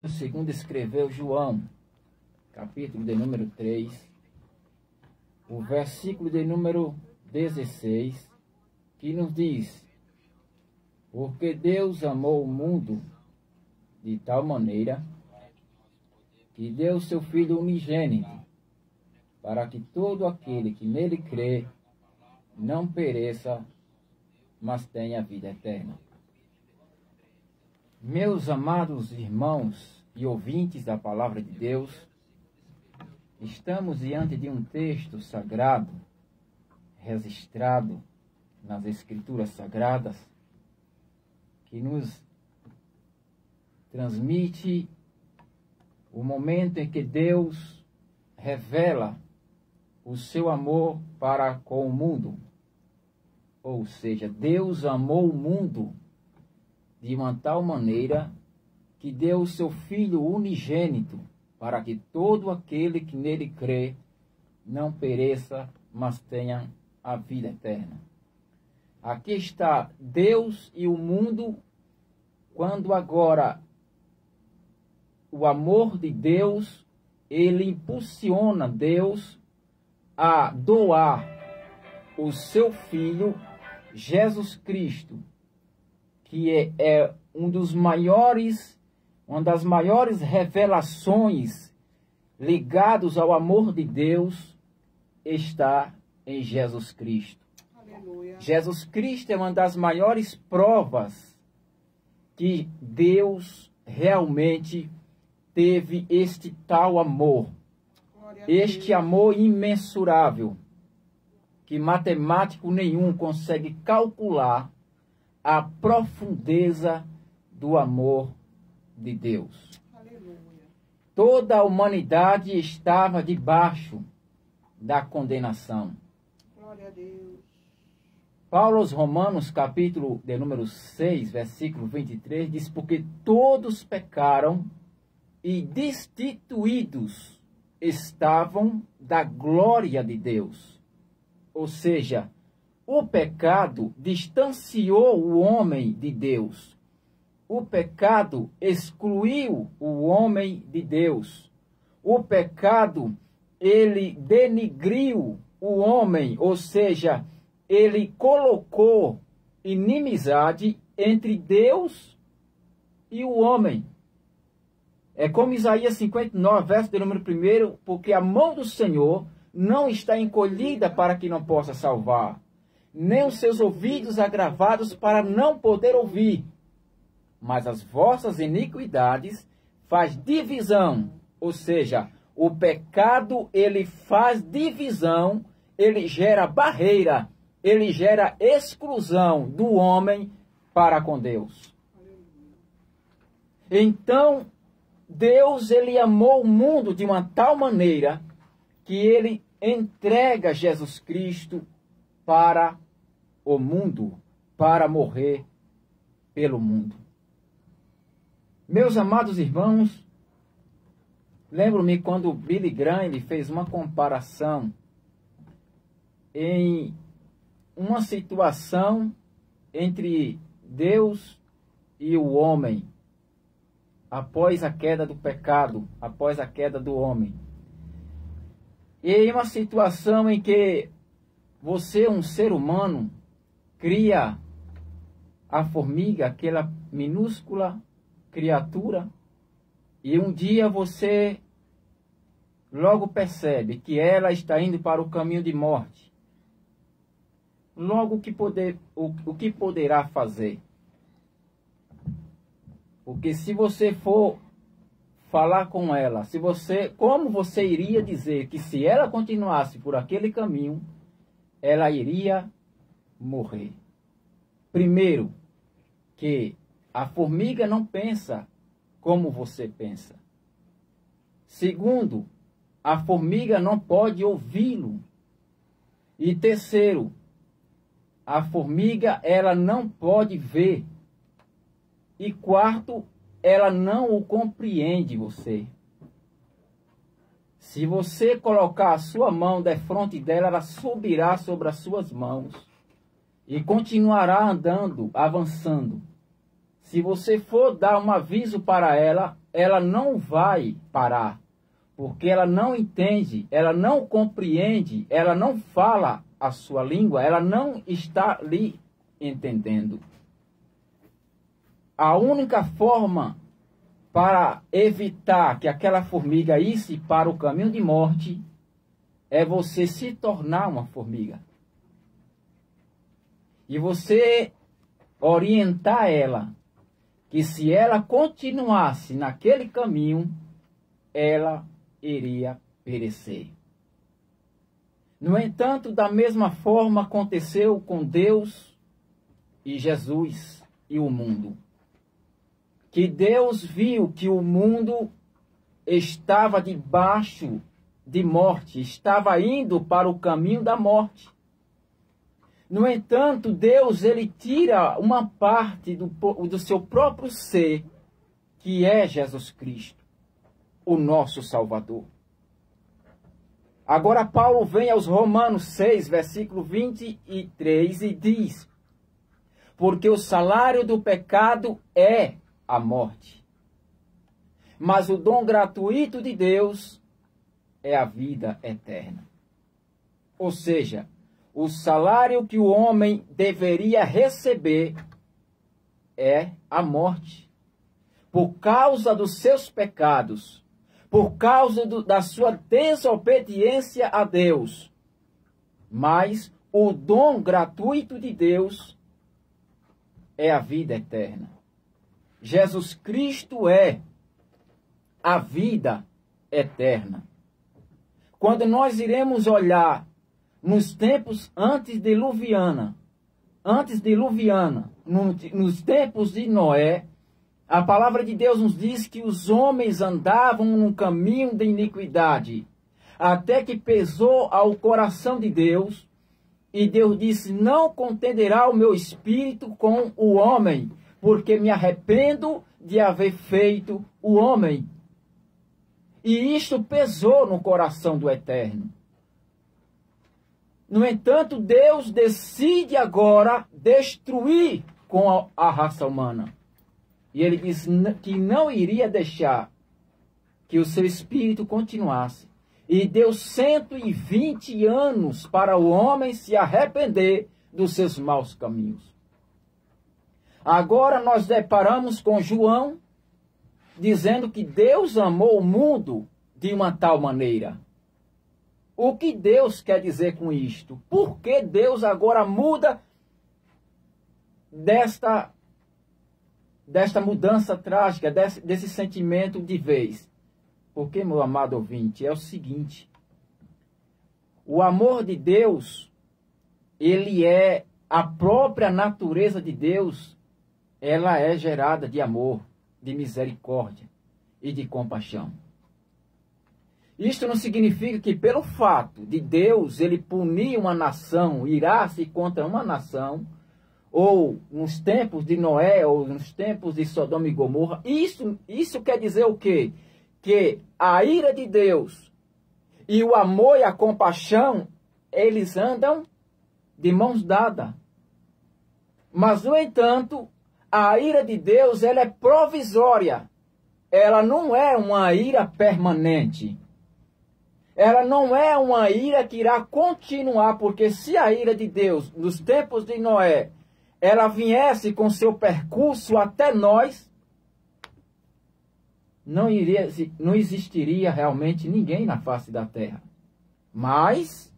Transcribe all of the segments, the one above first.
Segundo escreveu João, capítulo de número 3, o versículo de número 16, que nos diz: porque Deus amou o mundo de tal maneira que deu seu Filho unigênito, para que todo aquele que nele crê não pereça, mas tenha vida eterna. Meus amados irmãos e ouvintes da Palavra de Deus, estamos diante de um texto sagrado, registrado nas Escrituras Sagradas, que nos transmite o momento em que Deus revela o seu amor para com o mundo. Ou seja, Deus amou o mundo de uma tal maneira que deu o seu Filho unigênito, para que todo aquele que nele crê não pereça, mas tenha a vida eterna. Aqui está Deus e o mundo, quando agora o amor de Deus, ele impulsiona Deus a doar o seu Filho, Jesus Cristo, que é uma das maiores revelações ligadas ao amor de Deus, está em Jesus Cristo. Aleluia. Jesus Cristo é uma das maiores provas que Deus realmente teve este tal amor. Este amor imensurável, que matemático nenhum consegue calcular a profundeza do amor de Deus. Aleluia. Toda a humanidade estava debaixo da condenação. Glória a Deus. Paulo aos Romanos, capítulo de número 6, versículo 23, diz: porque todos pecaram e destituídos estavam da glória de Deus. Ou seja, o pecado distanciou o homem de Deus. O pecado excluiu o homem de Deus. O pecado, ele denigriu o homem, ou seja, ele colocou inimizade entre Deus e o homem. É como Isaías 59, verso de número 1, porque a mão do Senhor não está encolhida para que não possa salvar, nem os seus ouvidos agravados para não poder ouvir. Mas as vossas iniquidades faz divisão, ou seja, o pecado ele faz divisão, ele gera barreira, ele gera exclusão do homem para com Deus. Então, Deus ele amou o mundo de uma tal maneira que ele entrega Jesus Cristo para o mundo, para morrer pelo mundo. Meus amados irmãos, lembro-me quando Billy Graham fez uma comparação em uma situação entre Deus e o homem, após a queda do pecado, após a queda do homem. E em uma situação em que você, um ser humano, cria a formiga, aquela minúscula criatura, e um dia você logo percebe que ela está indo para o caminho de morte. Logo, o que poderá fazer? Porque se você for falar com ela, como você iria dizer que se ela continuasse por aquele caminho, ela iria morrer? Primeiro, que a formiga não pensa como você pensa. Segundo, a formiga não pode ouvi-lo. E terceiro, a formiga ela não pode ver. E quarto, ela não o compreende você. Se você colocar a sua mão defronte dela, ela subirá sobre as suas mãos e continuará andando, avançando, se você for dar um aviso para ela, ela não vai parar. Porque ela não entende, ela não compreende, ela não fala a sua língua, ela não está lhe entendendo. A única forma para evitar que aquela formiga isse para o caminho de morte é você se tornar uma formiga. E você orientar ela que se ela continuasse naquele caminho, ela iria perecer. No entanto, da mesma forma aconteceu com Deus e Jesus e o mundo. Que Deus viu que o mundo estava debaixo de morte, estava indo para o caminho da morte. No entanto, Deus, ele tira uma parte do seu próprio ser, que é Jesus Cristo, o nosso Salvador. Agora Paulo vem aos Romanos 6, versículo 23 e diz: porque o salário do pecado é a morte, mas o dom gratuito de Deus é a vida eterna. Ou seja, o salário que o homem deveria receber é a morte, por causa dos seus pecados, por causa da sua desobediência a Deus. Mas o dom gratuito de Deus é a vida eterna. Jesus Cristo é a vida eterna. Quando nós iremos olhar nos tempos antediluviana, nos tempos de Noé, a palavra de Deus nos diz que os homens andavam num caminho de iniquidade, até que pesou ao coração de Deus, e Deus disse: não contenderá o meu espírito com o homem, porque me arrependo de haver feito o homem. E isto pesou no coração do Eterno. No entanto, Deus decide agora destruir com a raça humana. E ele diz que não iria deixar que o seu espírito continuasse. E deu 120 anos para o homem se arrepender dos seus maus caminhos. Agora nós deparamos com João dizendo que Deus amou o mundo de uma tal maneira. O que Deus quer dizer com isto? Por que Deus agora muda desta mudança trágica, desse sentimento de vez? Porque, meu amado ouvinte, é o seguinte: o amor de Deus, ele é a própria natureza de Deus, ela é gerada de amor, de misericórdia e de compaixão. Isto não significa que pelo fato de Deus ele punir uma nação, irar-se contra uma nação, ou nos tempos de Noé, ou nos tempos de Sodoma e Gomorra, isso quer dizer o quê? Que a ira de Deus e o amor e a compaixão, eles andam de mãos dadas. Mas, no entanto, a ira de Deus, ela é provisória. Ela não é uma ira permanente. Ela não é uma ira que irá continuar, porque se a ira de Deus, nos tempos de Noé, ela viesse com seu percurso até nós, não existiria realmente ninguém na face da terra. Mas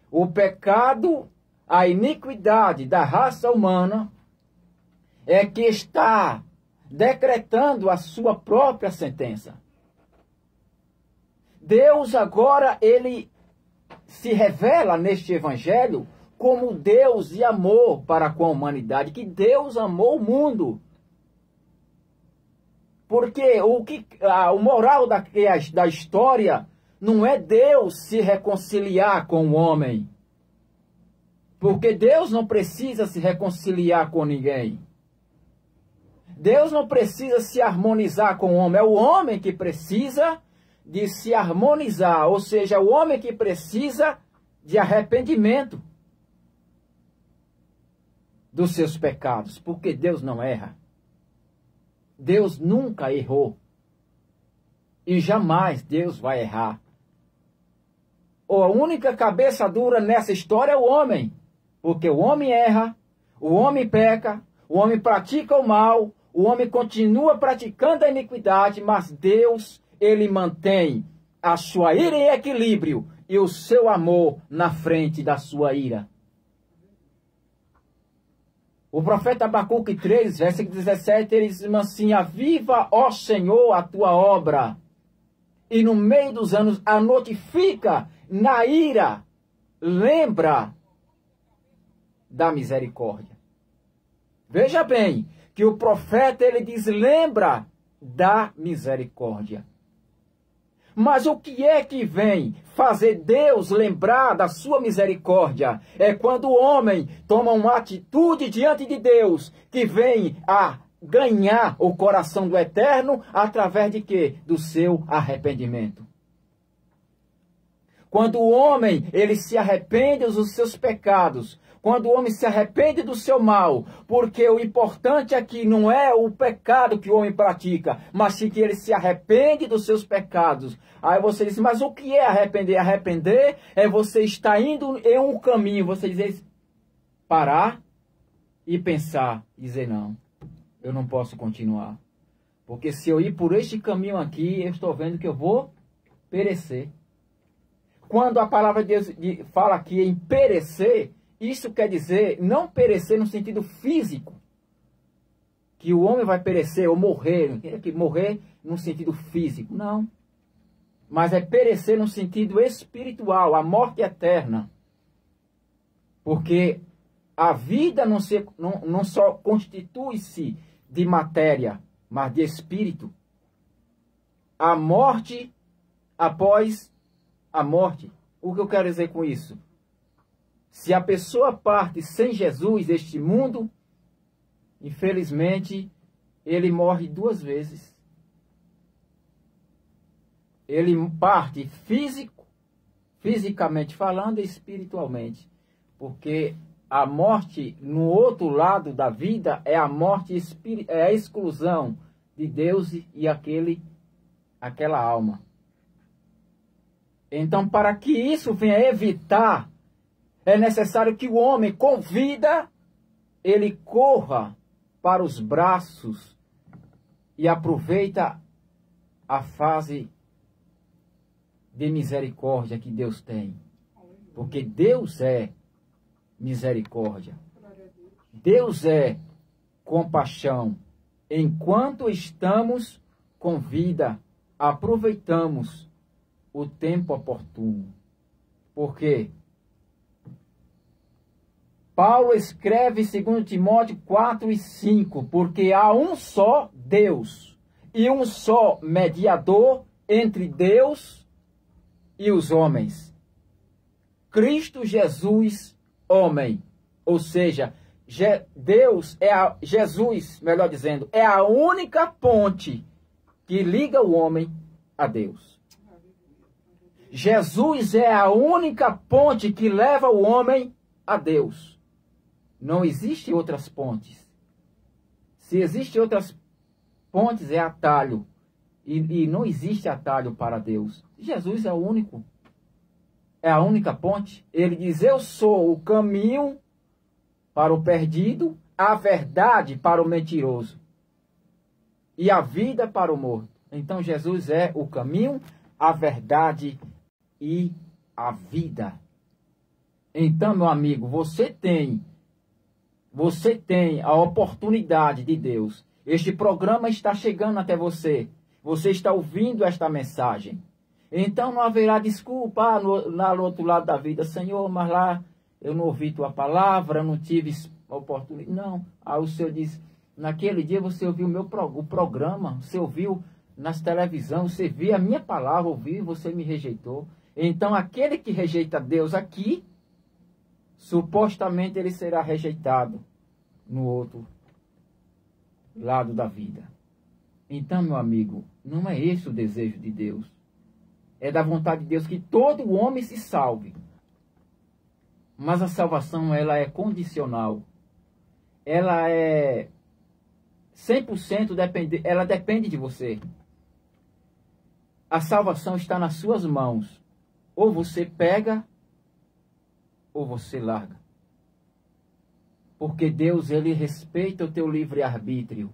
o pecado, a iniquidade da raça humana é que está decretando a sua própria sentença. Deus agora, ele se revela neste evangelho como Deus de amor para com a humanidade, que Deus amou o mundo. Porque o moral da história não é Deus se reconciliar com o homem. Porque Deus não precisa se reconciliar com ninguém. Deus não precisa se harmonizar com o homem. É o homem que precisa de se harmonizar. Ou seja, é o homem que precisa de arrependimento. dos seus pecados, porque Deus não erra. Deus nunca errou. E jamais Deus vai errar. A única cabeça dura nessa história é o homem. Porque o homem erra, o homem peca, o homem pratica o mal, o homem continua praticando a iniquidade, mas Deus, ele mantém a sua ira em equilíbrio e o seu amor na frente da sua ira. O profeta Abacuque 3, versículo 17, ele diz assim: aviva, ó Senhor, a tua obra, e no meio dos anos a notifica na ira, lembra da misericórdia. Veja bem, que o profeta, ele diz, lembra da misericórdia. Mas o que é que vem fazer Deus lembrar da sua misericórdia? É quando o homem toma uma atitude diante de Deus, que vem a ganhar o coração do Eterno, através de quê? Do seu arrependimento. Quando o homem, ele se arrepende dos seus pecados, quando o homem se arrepende do seu mal, porque o importante aqui não é o pecado que o homem pratica, mas sim que ele se arrepende dos seus pecados. Aí você diz, mas o que é arrepender? Arrepender é você estar indo em um caminho, você dizer, parar e pensar, dizer não, eu não posso continuar. Porque se eu ir por este caminho aqui, eu estou vendo que eu vou perecer. Quando a palavra de Deus fala aqui em perecer, isso quer dizer não perecer no sentido físico, que o homem vai perecer ou morrer, morrer no sentido físico, não. Mas é perecer no sentido espiritual, a morte eterna. Porque a vida não só constitui-se de matéria, mas de espírito. A morte após a morte. O que eu quero dizer com isso? Se a pessoa parte sem Jesus deste mundo, infelizmente, ele morre duas vezes. Ele parte fisicamente falando e espiritualmente. Porque a morte no outro lado da vida é a morte é a exclusão de Deus e aquela alma. Então, para que isso venha evitar, é necessário que o homem, com vida, ele corra para os braços e aproveita a fase de misericórdia que Deus tem. Porque Deus é misericórdia. Deus é compaixão. Enquanto estamos com vida, aproveitamos o tempo oportuno. Por quê? Paulo escreve em 2 Timóteo 4 e 5, porque há um só Deus e um só mediador entre Deus e os homens. Cristo Jesus, homem. Ou seja, Deus Jesus, melhor dizendo, é a única ponte que liga o homem a Deus. Jesus é a única ponte que leva o homem a Deus. Não existem outras pontes. Se existem outras pontes, é atalho. E não existe atalho para Deus. Jesus é o único. É a única ponte. Ele diz, eu sou o caminho para o perdido, a verdade para o mentiroso e a vida para o morto. Então Jesus é o caminho, a verdade e a vida. Então, meu amigo, você tem a oportunidade de Deus. Este programa está chegando até você. Você está ouvindo esta mensagem. Então não haverá desculpa no outro lado da vida. Senhor, mas lá eu não ouvi tua palavra, eu não tive oportunidade. Não. Aí o Senhor diz, naquele dia você ouviu o programa, você ouviu nas televisão, você viu a minha palavra, ouviu, você me rejeitou. Então aquele que rejeita Deus aqui, supostamente ele será rejeitado no outro lado da vida. Então, meu amigo, não é esse o desejo de Deus. É da vontade de Deus que todo homem se salve. Mas a salvação, ela é condicional. ela é 100% ela depende de você. A salvação está nas suas mãos. Ou você pega, ou você larga. Porque Deus, ele respeita o teu livre-arbítrio.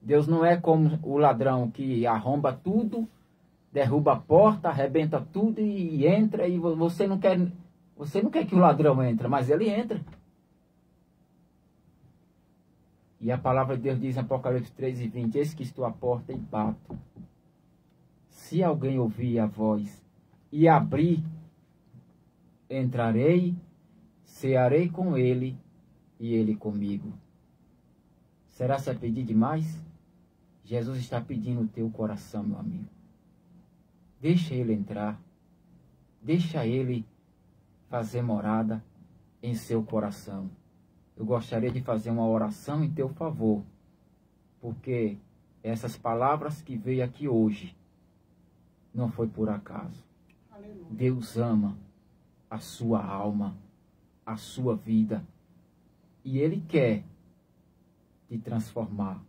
Deus não é como o ladrão que arromba tudo, derruba a porta, arrebenta tudo e entra, e você não quer que o ladrão entre, mas ele entra. E a palavra de Deus diz em Apocalipse 3:20, eis que estou à porta e bato. Se alguém ouvir a voz e abrir, entrarei, cearei com ele e ele comigo. Será que é pedir demais? Jesus está pedindo o teu coração, meu amigo. Deixa ele entrar. Deixa ele fazer morada em seu coração. Eu gostaria de fazer uma oração em teu favor, porque essas palavras que veio aqui hoje não foi por acaso. Aleluia. Deus ama a sua alma, a sua vida, e Ele quer te transformar.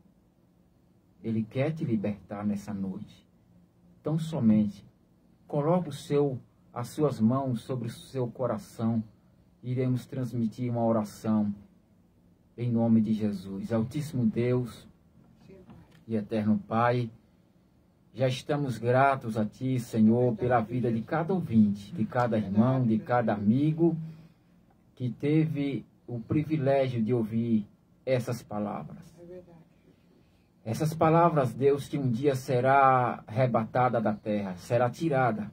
Ele quer te libertar nessa noite. Então somente coloque as suas mãos sobre o seu coração. Iremos transmitir uma oração em nome de Jesus. Altíssimo Deus e eterno Pai, já estamos gratos a Ti, Senhor, pela vida de cada ouvinte, de cada irmão, de cada amigo que teve o privilégio de ouvir essas palavras. Essas palavras, Deus, que um dia será arrebatada da terra, será tirada,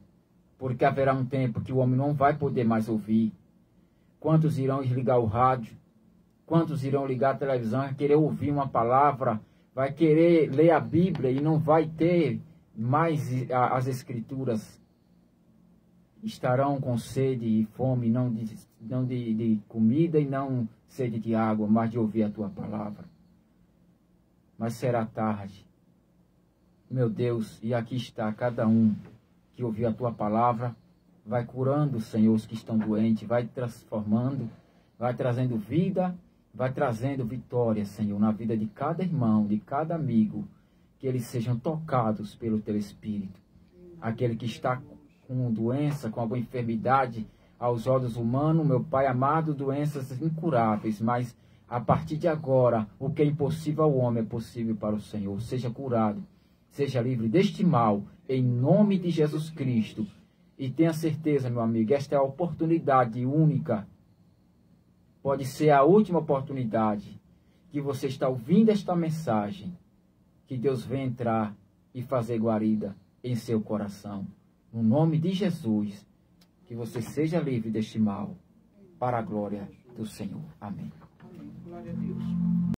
porque haverá um tempo que o homem não vai poder mais ouvir. Quantos irão desligar o rádio? Quantos irão ligar a televisão, vai querer ouvir uma palavra, vai querer ler a Bíblia e não vai ter mais as Escrituras? Estarão com sede e fome, não de comida e não sede de água, mas de ouvir a Tua palavra. Mas será tarde, meu Deus, e aqui está cada um que ouviu a Tua palavra, vai curando, Senhor, os que estão doentes, vai transformando, vai trazendo vida, vai trazendo vitória, Senhor, na vida de cada irmão, de cada amigo, que eles sejam tocados pelo Teu Espírito. Aquele que está com doença, com alguma enfermidade, aos olhos humanos, meu Pai amado, doenças incuráveis, mas a partir de agora, o que é impossível ao homem é possível para o Senhor. Seja curado, seja livre deste mal, em nome de Jesus Cristo. E tenha certeza, meu amigo, esta é a oportunidade única. Pode ser a última oportunidade que você está ouvindo esta mensagem. Que Deus venha entrar e fazer guarida em seu coração. No nome de Jesus, que você seja livre deste mal, para a glória do Senhor. Amém. Glória a Deus.